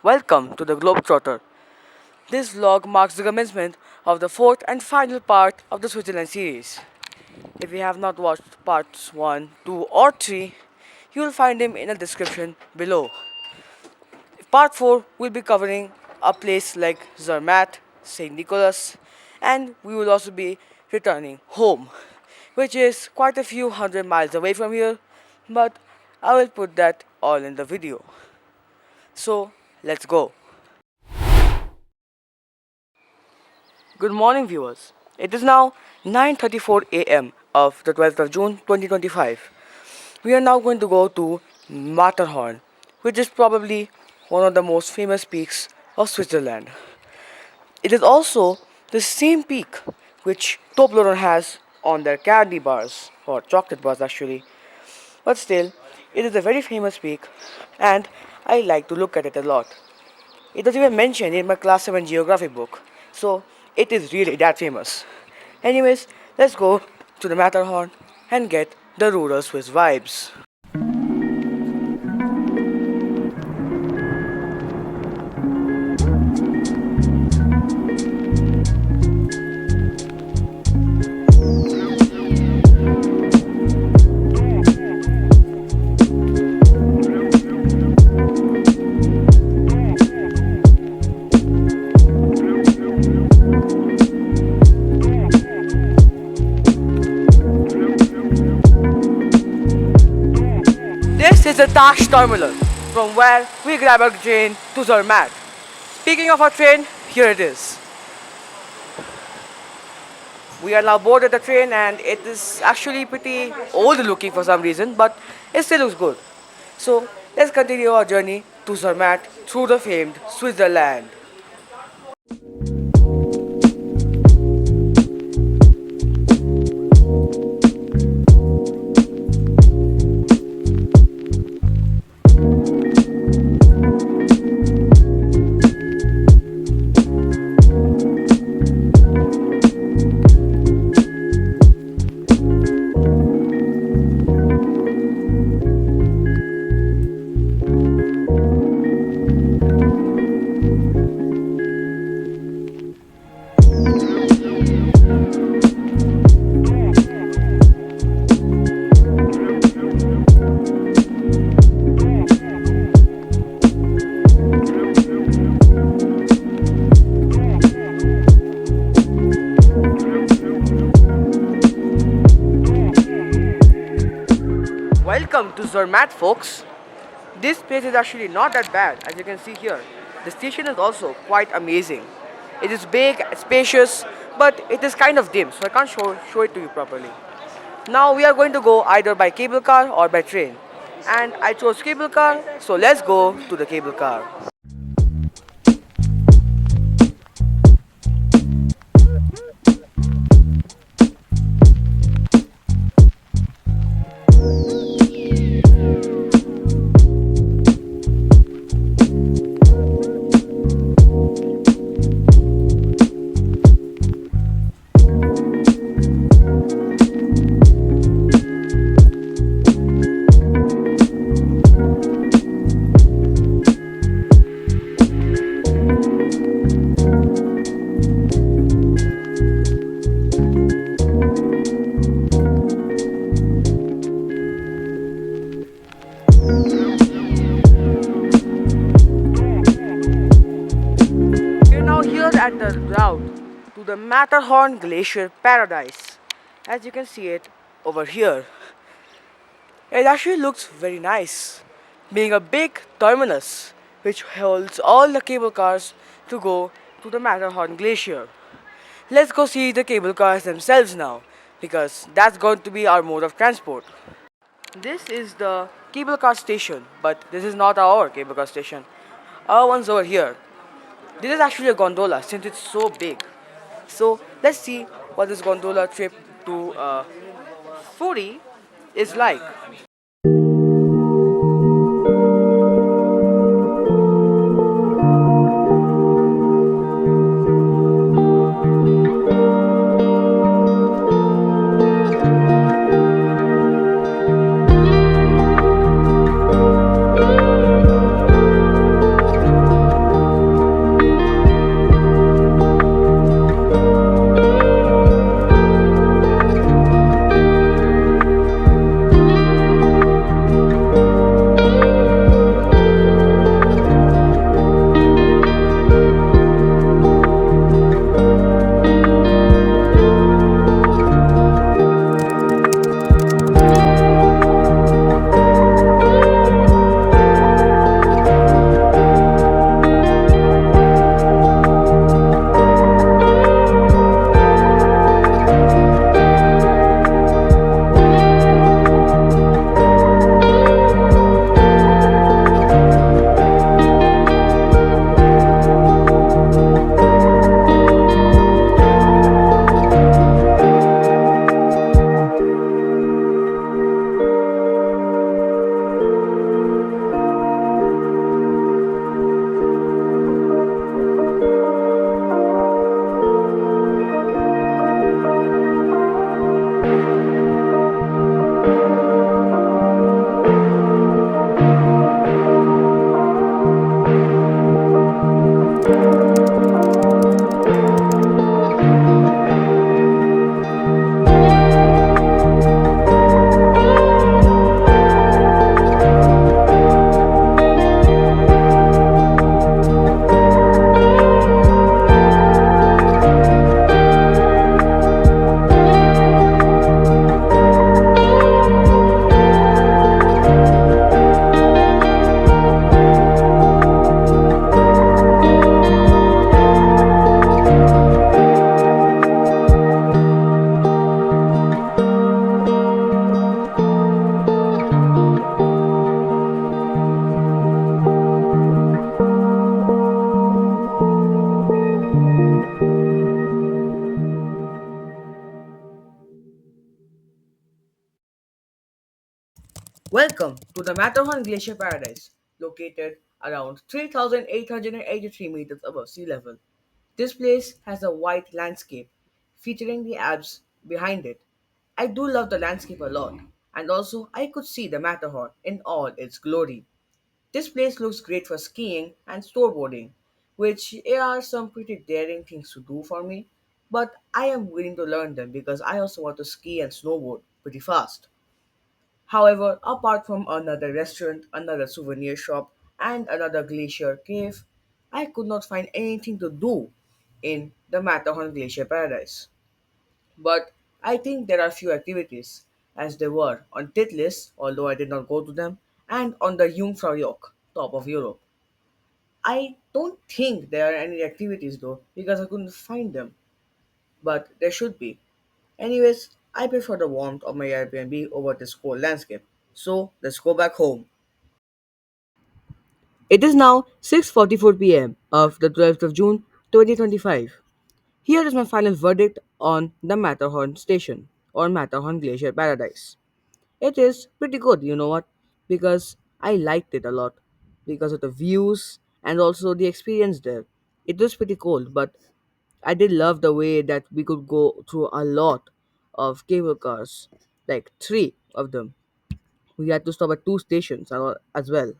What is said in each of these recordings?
Welcome to the Globetrotter. This vlog marks the commencement of the fourth and final part of the Switzerland series. If you have not watched parts 1, 2 or 3, you will find them in the description below. Part 4 will be covering a place like Zermatt, St.Nikalus, and we will also be returning home, which is quite a few hundred miles away from here, but I will put that all in the video. So, let's go. Good morning, viewers. It is now 9:34 a.m. of the 12th of June 2025. We are now going to go to Matterhorn, which is probably one of the most famous peaks of Switzerland. It is also the same peak which Toblerone has on their candy bars, or chocolate bars actually. But still, it is a very famous peak and I like to look at it a lot. It was even mentioned in my class 7 geography book, so it is really that famous. Anyways, let's go to the Matterhorn and get the rural Swiss vibes. This is the Tash terminal, from where we grab our train to Zermatt. Speaking of our train, here it is. We are now boarded the train and it is actually pretty old looking for some reason, but it still looks good. So let's continue our journey to Zermatt through the famed Switzerland. Welcome to Zermatt, folks. This place is actually not that bad, as you can see here. The station is also quite amazing. It is big, spacious, but it is kind of dim, so I can't show it to you properly. Now we are going to go either by cable car or by train. And I chose cable car, so let's go to the cable car. At the route to the Matterhorn Glacier Paradise. As you can see it over here. It actually looks very nice, being a big terminus which holds all the cable cars to go to the Matterhorn Glacier. Let's go see the cable cars themselves now, because that's going to be our mode of transport. This is the cable car station, but this is not our cable car station. Our one's over here. This is actually a gondola since it's so big. So let's see what this gondola trip to Furi is like. Welcome to the Matterhorn Glacier Paradise, located around 3,883 meters above sea level. This place has a white landscape featuring the Alps behind it. I do love the landscape a lot, and also I could see the Matterhorn in all its glory. This place looks great for skiing and snowboarding, which are some pretty daring things to do for me, but I am willing to learn them because I also want to ski and snowboard pretty fast. However, apart from another restaurant, another souvenir shop, and another glacier cave, I could not find anything to do in the Matterhorn Glacier Paradise. But I think there are few activities, as there were on Titlis, although I did not go to them, and on the Jungfraujoch, top of Europe. I don't think there are any activities though, because I couldn't find them, but there should be. Anyways, I prefer the warmth of my Airbnb over this cold landscape. So let's go back home. It is now 6:44 p.m. of the 12th of June 2025. Here is my final verdict on the Matterhorn station or Matterhorn Glacier Paradise. It is pretty good, you know what? Because I liked it a lot because of the views and also the experience there. It was pretty cool, but I did love the way that we could go through a lot of cable cars, like three of them. We had to stop at two stations as well.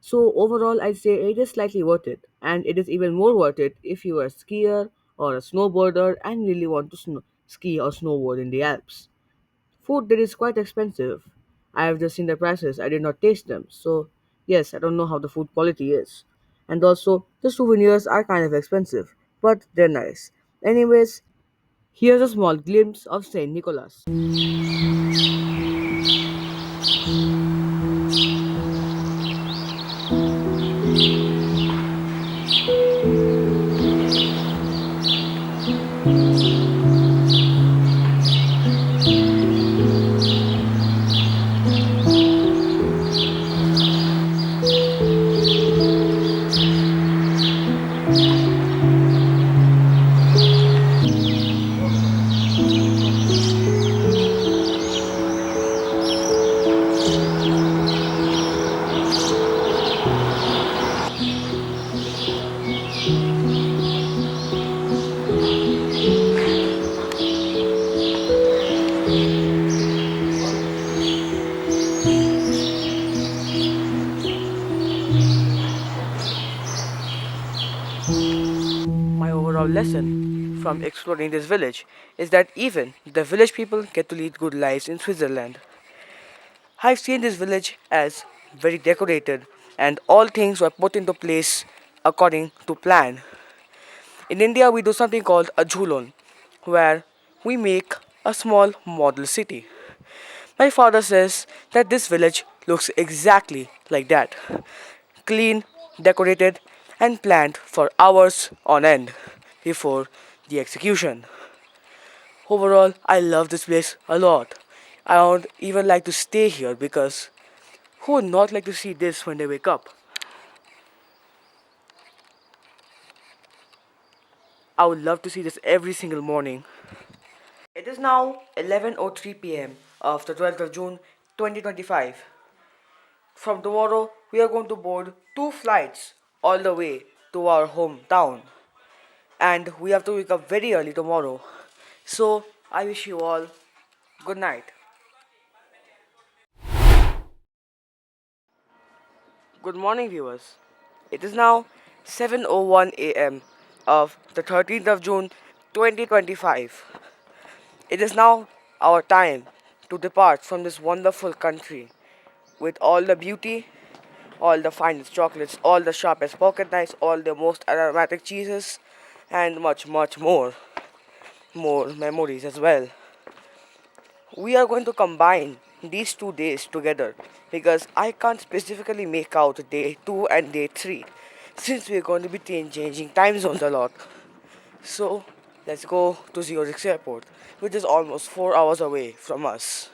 So overall, I'd say it is slightly worth it, and it is even more worth it if you are a skier or a snowboarder and really want to ski or snowboard in the Alps. Food there is quite expensive. I have just seen the prices. I did not taste them, so yes, I don't know how the food quality is. And also, the souvenirs are kind of expensive, but they're nice. Anyways, here's a small glimpse of St.Nikalus. My overall lesson from exploring this village is that even the village people get to lead good lives in Switzerland. I've seen this village as very decorated and all things were put into place according to plan. In India, we do something called a jhulon, where we make a small model city. My father says that this village looks exactly like that, clean, decorated, and planned for hours on end before the execution. Overall, I love this place a lot. I would even like to stay here because who would not like to see this when they wake up? I would love to see this every single morning. It is now 11:03 p.m. of the 12th of June 2025. From tomorrow, we are going to board two flights all the way to our hometown. And we have to wake up very early tomorrow. So, I wish you all good night. Good morning, viewers. It is now 7:01 a.m. of the 13th of June 2025. It is now our time to depart from this wonderful country with all the beauty, all the finest chocolates, all the sharpest pocket knives, all the most aromatic cheeses, and much, much more. More memories as well. We are going to combine these 2 days together because I can't specifically make out day 2 and day 3 since we're going to be changing time zones a lot. So let's go to Zurich Airport, which is almost 4 hours away from us.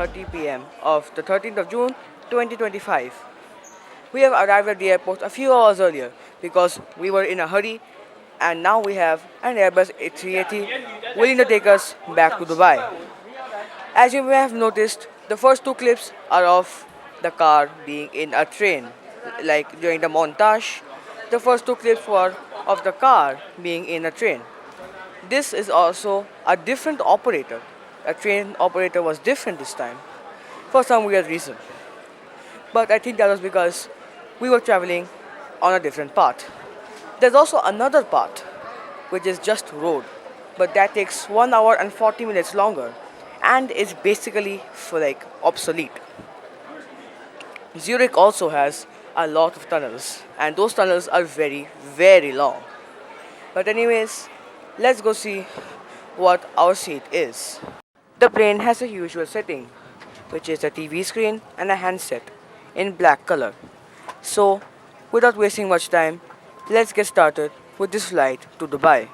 9:30 p.m. of the 13th of June 2025. We have arrived at the airport a few hours earlier because we were in a hurry, and now we have an Airbus A380 willing to take us back to Dubai. As you may have noticed, the first two clips are of the car being in a train. Like during the montage, the first two clips were of the car being in a train. This is also a different operator. A train operator was different this time for some weird reason. But I think that was because we were traveling on a different path. There's also another path which is just road, but that takes 1 hour and 40 minutes longer and is basically for like obsolete. Zurich also has a lot of tunnels, and those tunnels are very, very long. But anyways, let's go see what our seat is. The plane has a usual setting, which is a TV screen and a handset in black color. So, without wasting much time, let's get started with this flight to Dubai.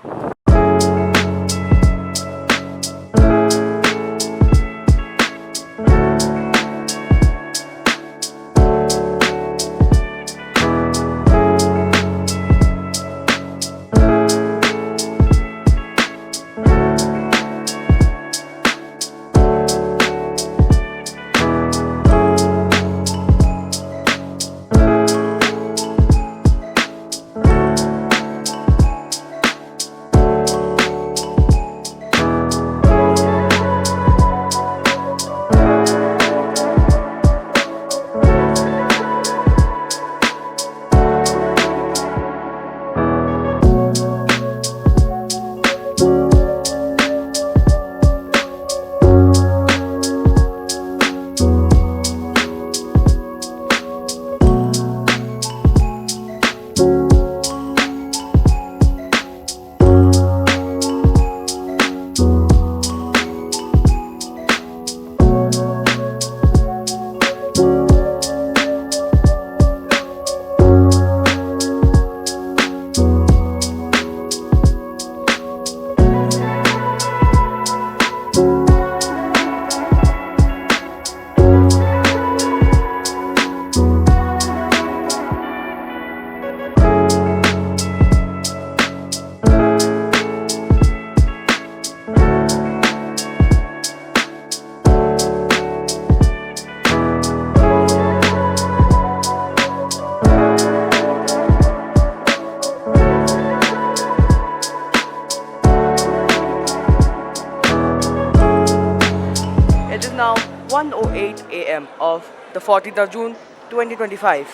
It is now 1:08 a.m. of the 14th of June 2025.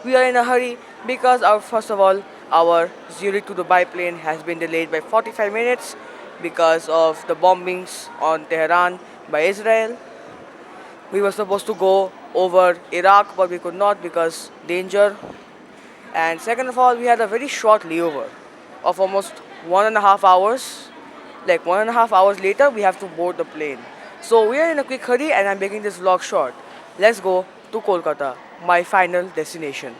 We are in a hurry because first of all, our Zurich to Dubai plane has been delayed by 45 minutes because of the bombings on Tehran by Israel. We were supposed to go over Iraq, but we could not because danger. And second of all, we had a very short layover of almost 1.5 hours. Like 1.5 hours later, we have to board the plane. So we are in a quick hurry and I'm making this vlog short. Let's go to Kolkata, my final destination.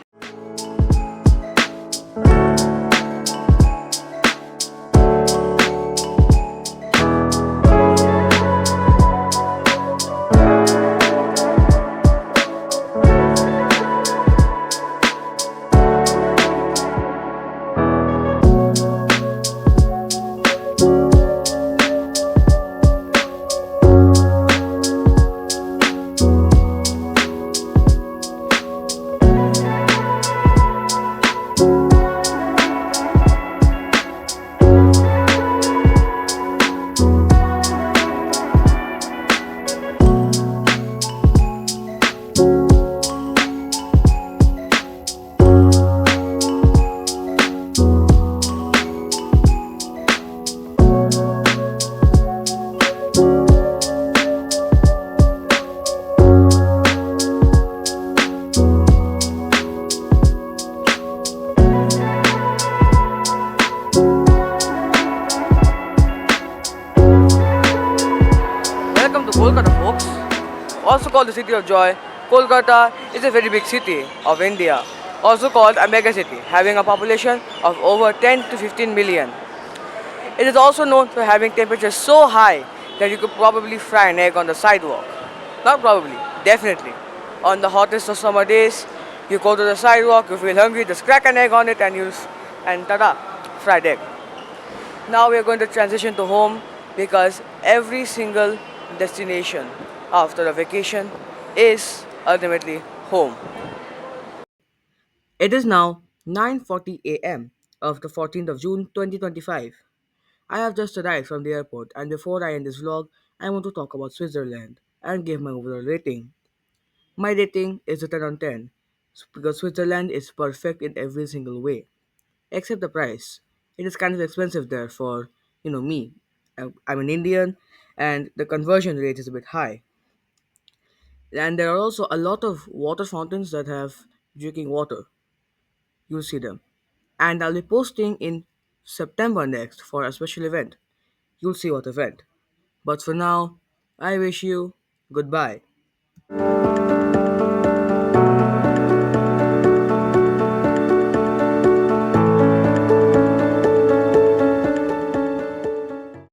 Welcome to Kolkata, folks. Also called the City of Joy, Kolkata is a very big city of India, also called a mega city, having a population of over 10 to 15 million. It is also known for having temperatures so high that you could probably fry an egg on the sidewalk. Not probably, definitely. On the hottest of summer days, you go to the sidewalk, you feel hungry, just crack an egg on it and tada, fried egg. Now we are going to transition to home because every single destination after a vacation is ultimately home. It is now 9:40 a.m. of the 14th of June 2025. I have just arrived from the airport, and before I end this vlog, I want to talk about Switzerland and give my overall rating. My rating is a 10 on 10 because Switzerland is perfect in every single way, except the price. It is kind of expensive there for, me. I'm an Indian, and the conversion rate is a bit high. And there are also a lot of water fountains that have drinking water. You'll see them. And I'll be posting in September next for a special event. You'll see what event. But for now, I wish you goodbye.